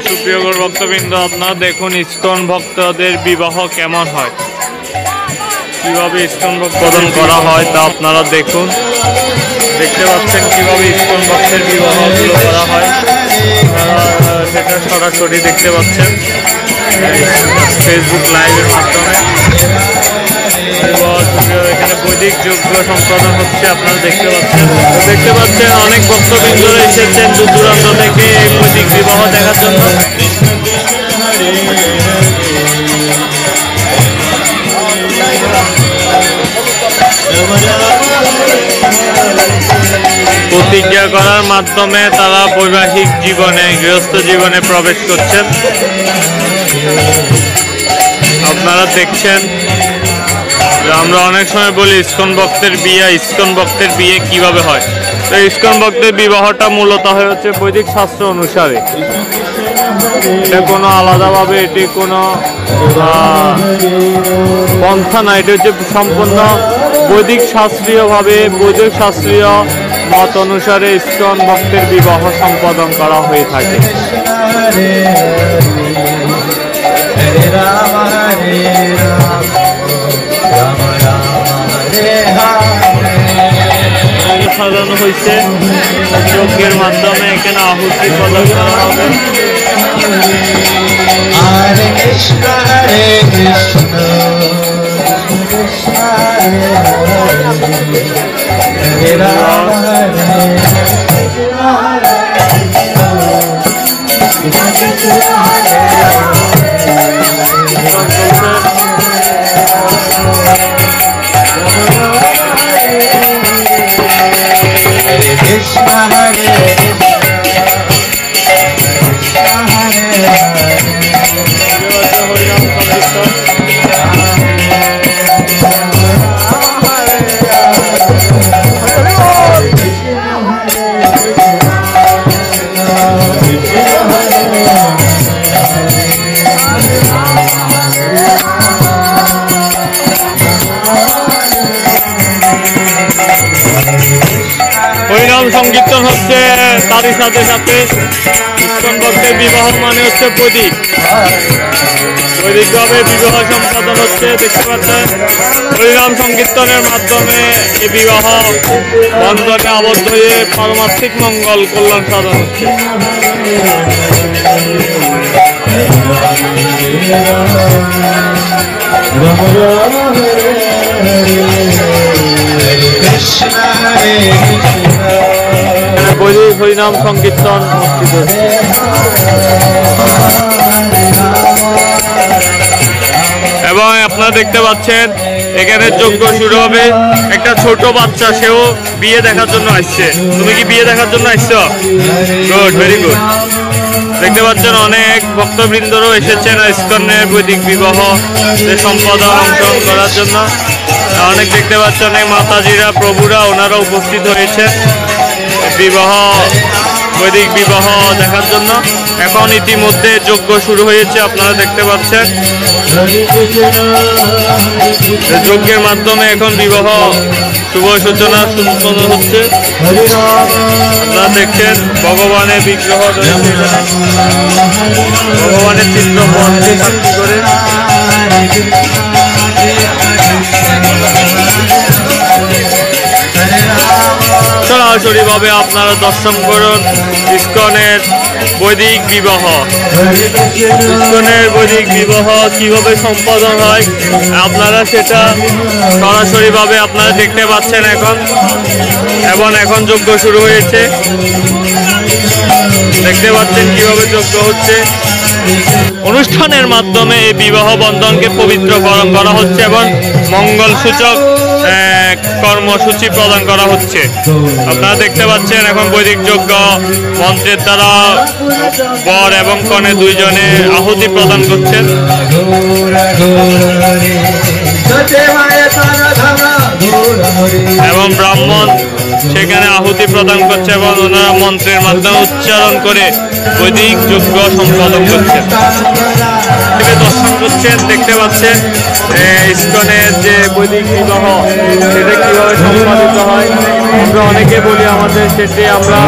সুপ্রিয় ভক্তবৃন্দ, আপনারা দেখুন ইসকন ভক্তদের বিবাহ কেমন হয়, কিভাবে ইসকন প্রদান করা হয় তা আপনারা দেখুন। দেখতে পাচ্ছেন কিভাবে ইসকন ভক্তের বিবাহগুলো করা হয়, সেটা সরাসরি দেখতে পাচ্ছেন ফেসবুক লাইভের মাধ্যমে। এখানে বৈদিক যজ্ঞ সম্পাদন হচ্ছে, আপনারা দেখতে পাচ্ছেন অনেক ভক্তবৃন্দরা এসেছেন দূর দূরান্ত থেকে এই বৈদিক বিবাহ দেখার জন্য। প্রতিজ্ঞা করার মাধ্যমে তারা বৈবাহিক জীবনে, গৃহস্থ জীবনে প্রবেশ করছেন। আপনারা দেখছেন, আমরা অনেক সময় বলি ইসকন ভক্তের বিয়ে কিভাবে হয়। তো ইসকন ভক্তের বিবাহটা মূলত হচ্ছে বৈদিক শাস্ত্র অনুসারে, এটা কোনো আলাদাভাবে এটি কোনো পন্থা না, এটি হচ্ছে সম্পূর্ণ বৈদিক শাস্ত্রীয় মত অনুসারে ইসকন ভক্তের বিবাহ সম্পাদন করা হয়ে থাকে। সাজানো হয়েছে যজ্ঞের মাধ্যমে, এখানে আহুতি প্রদান করা হবে। হরে কৃষ্ণ হরে কৃষ্ণ কৃষ্ণ হরে রাম Krishna Hare হরিনাম সংকীর্তন হচ্ছে, তারই সাথে সাথে ইসকন ভক্তের বিবাহ মানে হচ্ছে বৈদিকভাবে বিবাহ সম্পাদন হচ্ছে। দেখতে পাচ্ছেন হরিনাম সংকীর্তনের মাধ্যমে এই বিবাহ বন্ধনে আবদ্ধ হয়ে পারমার্থিক মঙ্গল কল্যাণ সাধন হচ্ছে। বৈদিক হরিনাম সংকীর্তন অনুষ্ঠিত হচ্ছে। এবং আপনারা দেখতে পাচ্ছেন এখানে যজ্ঞ শুরু হবে। একটা ছোট বাচ্চা, সেও বিয়ে দেখার জন্য আসছে। তুমি কি বিয়ে দেখার জন্য আসছো? Good, very good. দেখতে পাচ্ছেন অনেক ভক্তবৃন্দরও এসেছেন ইসকনের বৈদিক বিবাহ সম্পাদন অংশগ্রহণ করার জন্য। অনেক দেখতে পাচ্ছেন অনেক মাতাজিরা, প্রভুরা, ওনারা উপস্থিত হয়েছে বৈদিক বিবাহ দেখার জন্য। এখন ইতিমধ্যে যজ্ঞ শুরু হয়েছে, আপনারা দেখতে পাচ্ছেন যজ্ঞের মাধ্যমে এখন বিবাহ শুভ সূচনা সম্পন্ন হচ্ছে। আপনারা দেখছেন ভগবানের বিগ্রহ রয়েছে, ভগবানের চিত্র মনকে সাক্ষী করে। সরাসরি ভাবে আপনারা দর্শন করুন ইসকনের বৈদিক বিবাহ। ইসকনের বৈদিক বিবাহ কিভাবে সম্পাদন হয় আপনারা সেটা সরাসরি ভাবে আপনারা দেখতে পাচ্ছেন এখন। এবং এখন যজ্ঞ শুরু হয়েছে, দেখতে পাচ্ছেন কিভাবে যজ্ঞ হচ্ছে। অনুষ্ঠানের মাধ্যমে এই বিবাহ বন্ধনকে পবিত্রকরণ করা হচ্ছে এবং মঙ্গলসূচক কর্মসূচি প্রদান করা হচ্ছে। আপনারা দেখতে পাচ্ছেন এখন বৈদিক যজ্ঞ মন্ত্রের দ্বারা বর এবং কনে দুইজনে আহুতি প্রদান করছেন এবং ব্রাহ্মণ সেখানে আহুতি প্রদান করছে এবং ওনারা মন্ত্রের মাধ্যমে উচ্চারণ করে বৈদিক যজ্ঞ সম্পাদন করছেন। দর্শন করছেন, দেখতে পাচ্ছেন ইসকনের যে বৈদিক বিবাহ সেটা কিভাবে সম্পাদিত হয়। আমরা অনেকে বলি আমাদের সেটি আমরা